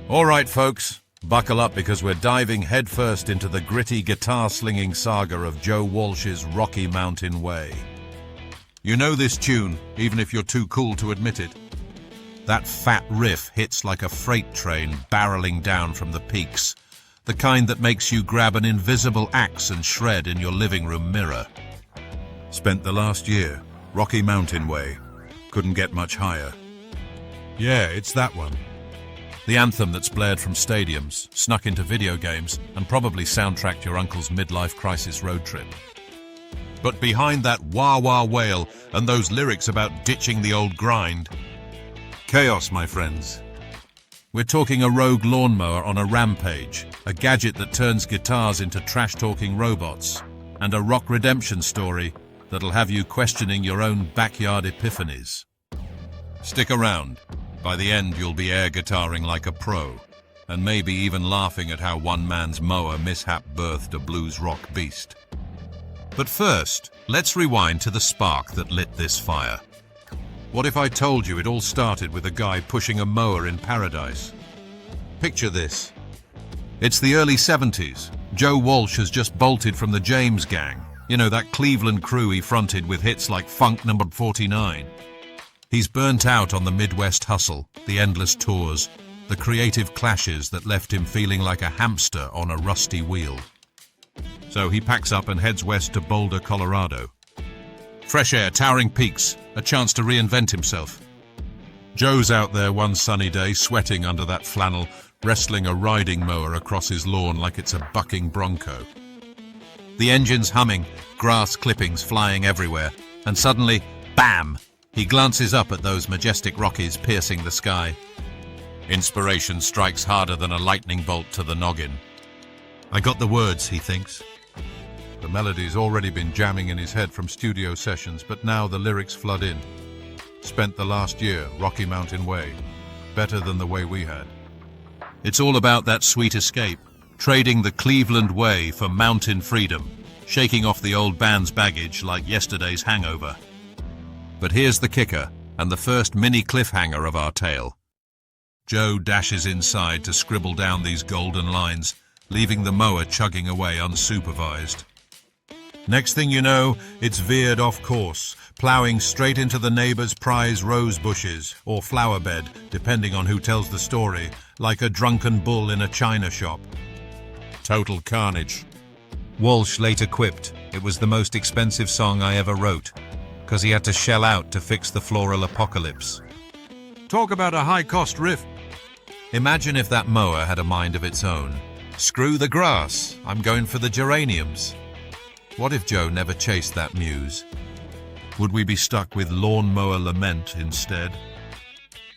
All right, folks, buckle up because we're diving headfirst into the gritty guitar-slinging saga of Joe Walsh's Rocky Mountain Way. You know this tune, even if you're too cool to admit it. That fat riff hits like a freight train barreling down from the peaks, the kind that makes you grab an invisible axe and shred in your living room mirror. Spent the last year, Rocky Mountain Way. Couldn't get much higher. Yeah, it's that one. The anthem that's blared from stadiums, snuck into video games, and probably soundtracked your uncle's midlife crisis road trip. But behind that wah-wah wail and those lyrics about ditching the old grind, chaos, my friends. We're talking a rogue lawnmower on a rampage, a gadget that turns guitars into trash-talking robots, and a rock redemption story that'll have you questioning your own backyard epiphanies. Stick around. By the end, you'll be air guitaring like a pro, and maybe even laughing at how one man's mower mishap birthed a blues rock beast. But first, let's rewind to the spark that lit this fire. What if I told you it all started with a guy pushing a mower in paradise? Picture this. It's the early 70s. Joe Walsh has just bolted from the James Gang. You know, that Cleveland crew he fronted with hits like Funk No. 49. He's burnt out on the Midwest hustle, the endless tours, the creative clashes that left him feeling like a hamster on a rusty wheel. So he packs up and heads west to Boulder, Colorado. Fresh air, towering peaks, a chance to reinvent himself. Joe's out there one sunny day, sweating under that flannel, wrestling a riding mower across his lawn like it's a bucking bronco. The engine's humming, grass clippings flying everywhere, and suddenly, bam! He glances up at those majestic Rockies piercing the sky. Inspiration strikes harder than a lightning bolt to the noggin. I got the words, he thinks. The melody's already been jamming in his head from studio sessions, but now the lyrics flood in. Spent the last year, Rocky Mountain Way. Better than the way we had. It's all about that sweet escape, trading the Cleveland way for mountain freedom, shaking off the old band's baggage like yesterday's hangover. But here's the kicker, and the first mini cliffhanger of our tale. Joe dashes inside to scribble down these golden lines, leaving the mower chugging away unsupervised. Next thing you know, it's veered off course, ploughing straight into the neighbor's prize rose bushes, or flower bed, depending on who tells the story, like a drunken bull in a china shop. Total carnage. Walsh later quipped, "It was the most expensive song I ever wrote, because he had to shell out to fix the floral apocalypse." Talk about a high-cost riff. Imagine if that mower had a mind of its own. Screw the grass, I'm going for the geraniums. What if Joe never chased that muse? Would we be stuck with lawnmower lament instead?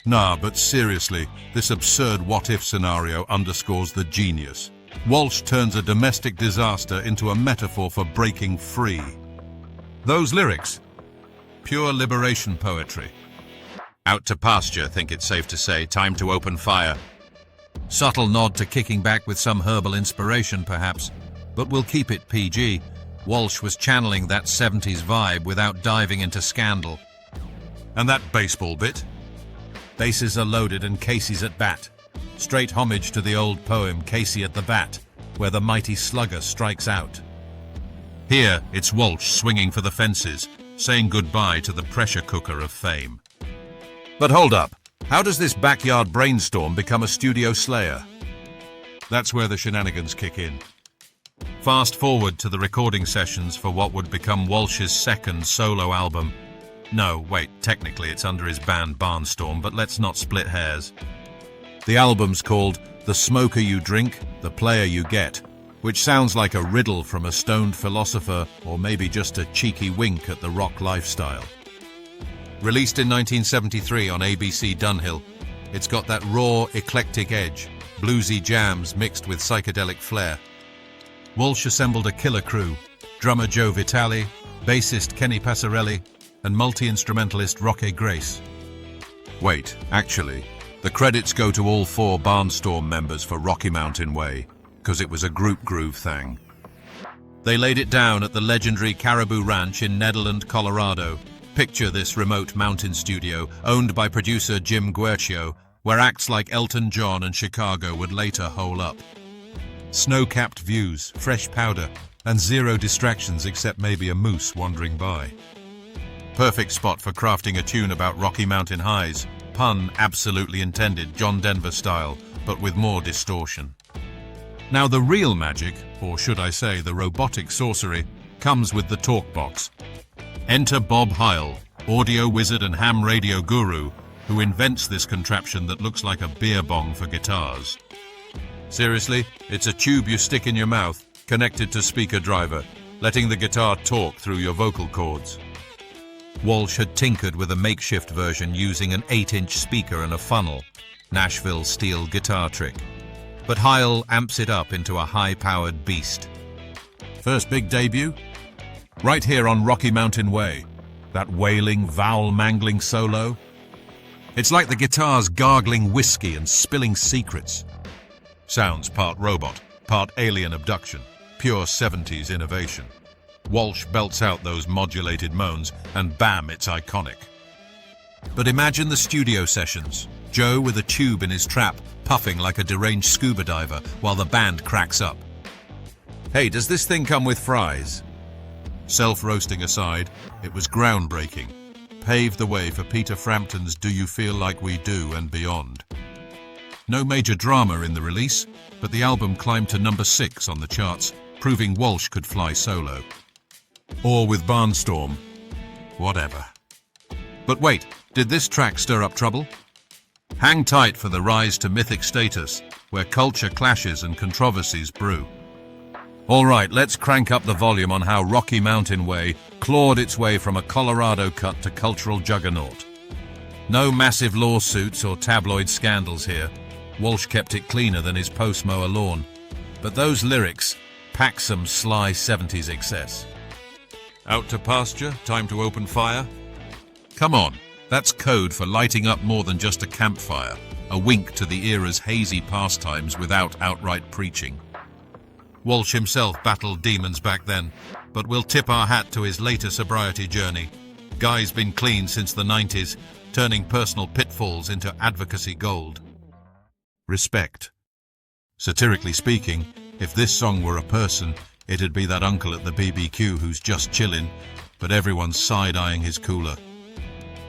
Nah, but seriously, this absurd what-if scenario underscores the genius. Walsh turns a domestic disaster into a metaphor for breaking free. Those lyrics, pure liberation poetry. Out to pasture, think it's safe to say, time to open fire. Subtle nod to kicking back with some herbal inspiration, perhaps, but we'll keep it PG. Walsh was channeling that 70s vibe without diving into scandal. And that baseball bit? Bases are loaded and Casey's at bat. Straight homage to the old poem Casey at the Bat, where the mighty slugger strikes out. Here, it's Walsh swinging for the fences, saying goodbye to the pressure cooker of fame. But hold up, how does this backyard brainstorm become a studio slayer? That's where the shenanigans kick in. Fast forward to the recording sessions for what would become Walsh's second solo album. No, wait, technically it's under his band Barnstorm, but let's not split hairs. The album's called The Smoker You Drink, The Player You Get, which sounds like a riddle from a stoned philosopher or maybe just a cheeky wink at the rock lifestyle. Released in 1973 on ABC Dunhill, it's got that raw, eclectic edge, bluesy jams mixed with psychedelic flair. Walsh assembled a killer crew, drummer Joe Vitale, bassist Kenny Passarelli, and multi-instrumentalist Roque Grace. Wait, actually, the credits go to all 4 Barnstorm members for Rocky Mountain Way, because it was a group groove thing. They laid it down at the legendary Caribou Ranch in Nederland, Colorado. Picture this remote mountain studio, owned by producer Jim Guercio, where acts like Elton John and Chicago would later hole up. Snow-capped views, fresh powder, and zero distractions except maybe a moose wandering by. Perfect spot for crafting a tune about Rocky Mountain highs, pun absolutely intended, John Denver style, but with more distortion. Now the real magic, or should I say the robotic sorcery, comes with the talk box. Enter Bob Heil, audio wizard and ham radio guru, who invents this contraption that looks like a beer bong for guitars. Seriously, it's a tube you stick in your mouth, connected to speaker driver, letting the guitar talk through your vocal cords. Walsh had tinkered with a makeshift version using an 8-inch speaker and a funnel, Nashville steel guitar trick. But Heil amps it up into a high-powered beast. First big debut? Right here on Rocky Mountain Way. That wailing, vowel-mangling solo. It's like the guitar's gargling whiskey and spilling secrets. Sounds part robot, part alien abduction, pure 70s innovation. Walsh belts out those modulated moans, and bam, it's iconic. But imagine the studio sessions. Joe with a tube in his trap, puffing like a deranged scuba diver while the band cracks up. Hey, does this thing come with fries? Self-roasting aside, it was groundbreaking. Paved the way for Peter Frampton's Do You Feel Like We Do and beyond. No major drama in the release, but the album climbed to number 6 on the charts, proving Walsh could fly solo. Or with Barnstorm. Whatever. But wait, did this track stir up trouble? Hang tight for the rise to mythic status, where culture clashes and controversies brew. All right, let's crank up the volume on how Rocky Mountain Way clawed its way from a Colorado cut to cultural juggernaut. No massive lawsuits or tabloid scandals here. Walsh kept it cleaner than his post-mower lawn. But those lyrics pack some sly 70s excess. Out to pasture, time to open fire? Come on, that's code for lighting up more than just a campfire, a wink to the era's hazy pastimes without outright preaching. Walsh himself battled demons back then, but we'll tip our hat to his later sobriety journey. Guy's been clean since the 90s, turning personal pitfalls into advocacy gold. Respect. Satirically speaking, if this song were a person, it'd be that uncle at the BBQ who's just chillin', but everyone's side-eyeing his cooler.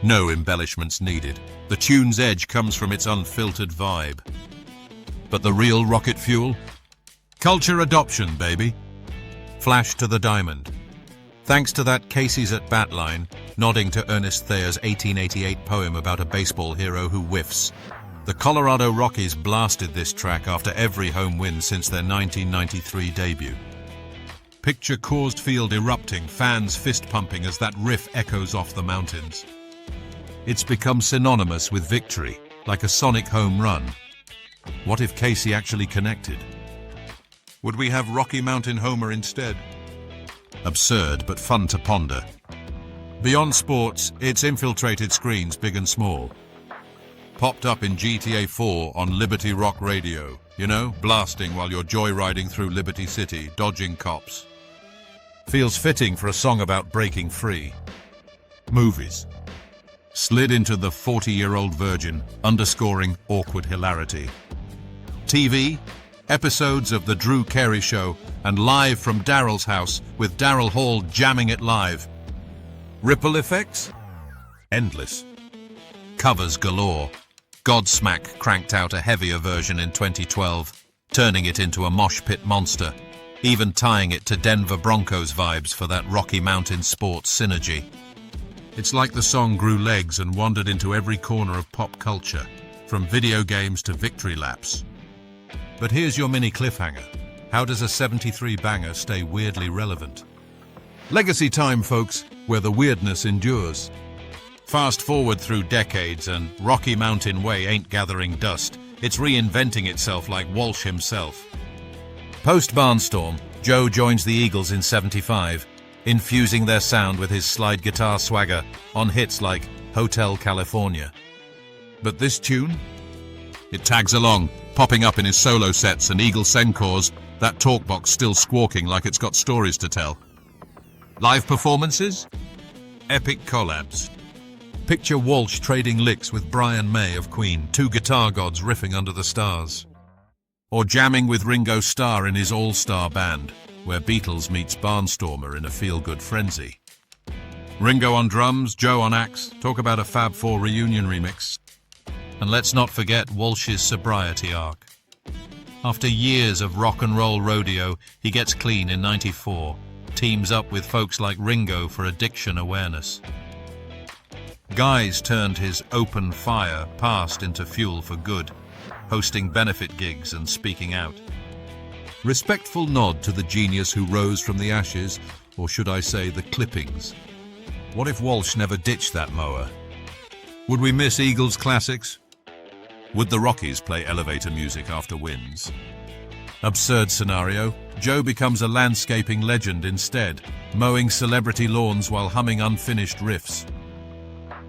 No embellishments needed. The tune's edge comes from its unfiltered vibe. But the real rocket fuel? Culture adoption, baby. Flash to the diamond. Thanks to that Casey's at bat line, nodding to Ernest Thayer's 1888 poem about a baseball hero who whiffs, the Colorado Rockies blasted this track after every home win since their 1993 debut. Picture Coors Field erupting, fans fist-pumping as that riff echoes off the mountains. It's become synonymous with victory, like a sonic home run. What if Casey actually connected? Would we have Rocky Mountain Homer instead? Absurd, but fun to ponder. Beyond sports, it's infiltrated screens big and small. Popped up in GTA 4 on Liberty Rock Radio. You know, blasting while you're joyriding through Liberty City, dodging cops. Feels fitting for a song about breaking free. Movies. Slid into the 40-year-old virgin, underscoring awkward hilarity. TV. Episodes of The Drew Carey Show and Live from Daryl's House with Daryl Hall jamming it live. Ripple effects? Endless. Covers galore. Godsmack cranked out a heavier version in 2012, turning it into a mosh pit monster, even tying it to Denver Broncos vibes for that Rocky Mountain sports synergy. It's like the song grew legs and wandered into every corner of pop culture, from video games to victory laps. But here's your mini cliffhanger. How does a 73 banger stay weirdly relevant? Legacy time, folks, where the weirdness endures. Fast forward through decades and Rocky Mountain Way ain't gathering dust. It's reinventing itself like Walsh himself. Post-Barnstorm, Joe joins the Eagles in '75, infusing their sound with his slide guitar swagger on hits like Hotel California. But this tune? It tags along, popping up in his solo sets and Eagles encores, that talkbox still squawking like it's got stories to tell. Live performances? Epic collabs. Picture Walsh trading licks with Brian May of Queen, two guitar gods riffing under the stars. Or jamming with Ringo Starr in his all-star band, where Beatles meets Barnstormer in a feel-good frenzy. Ringo on drums, Joe on axe, talk about a Fab Four reunion remix. And let's not forget Walsh's Sobriety arc. After years of rock and roll rodeo, he gets clean in '94, teams up with folks like Ringo for addiction awareness. Guys turned his open fire past into fuel for good, hosting benefit gigs and speaking out. Respectful nod to the genius who rose from the ashes, or should I say the clippings. What if Walsh never ditched that mower? Would we miss Eagles classics? Would the Rockies play elevator music after wins? Absurd scenario, Joe becomes a landscaping legend instead, mowing celebrity lawns while humming unfinished riffs.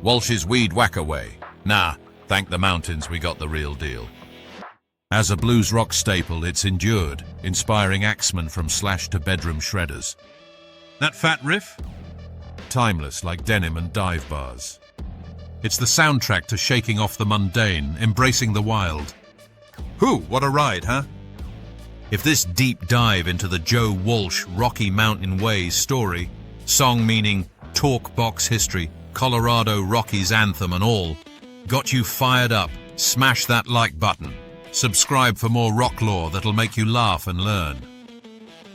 Walsh's weed whack away. Nah, thank the mountains we got the real deal. As a blues rock staple, it's endured, inspiring axemen from Slash to bedroom shredders. That fat riff? Timeless like denim and dive bars. It's the soundtrack to shaking off the mundane, embracing the wild. Whew, what a ride, huh? If this deep dive into the Joe Walsh Rocky Mountain Way story, song meaning talk box history, Colorado Rockies anthem and all, got you fired up, smash that like button. Subscribe for more rock lore that'll make you laugh and learn.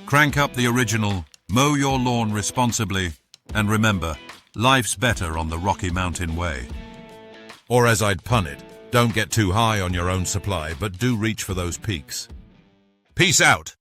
Crank up the original, mow your lawn responsibly, and remember, life's better on the Rocky Mountain Way. Or as I'd pun it, don't get too high on your own supply, but do reach for those peaks. Peace out!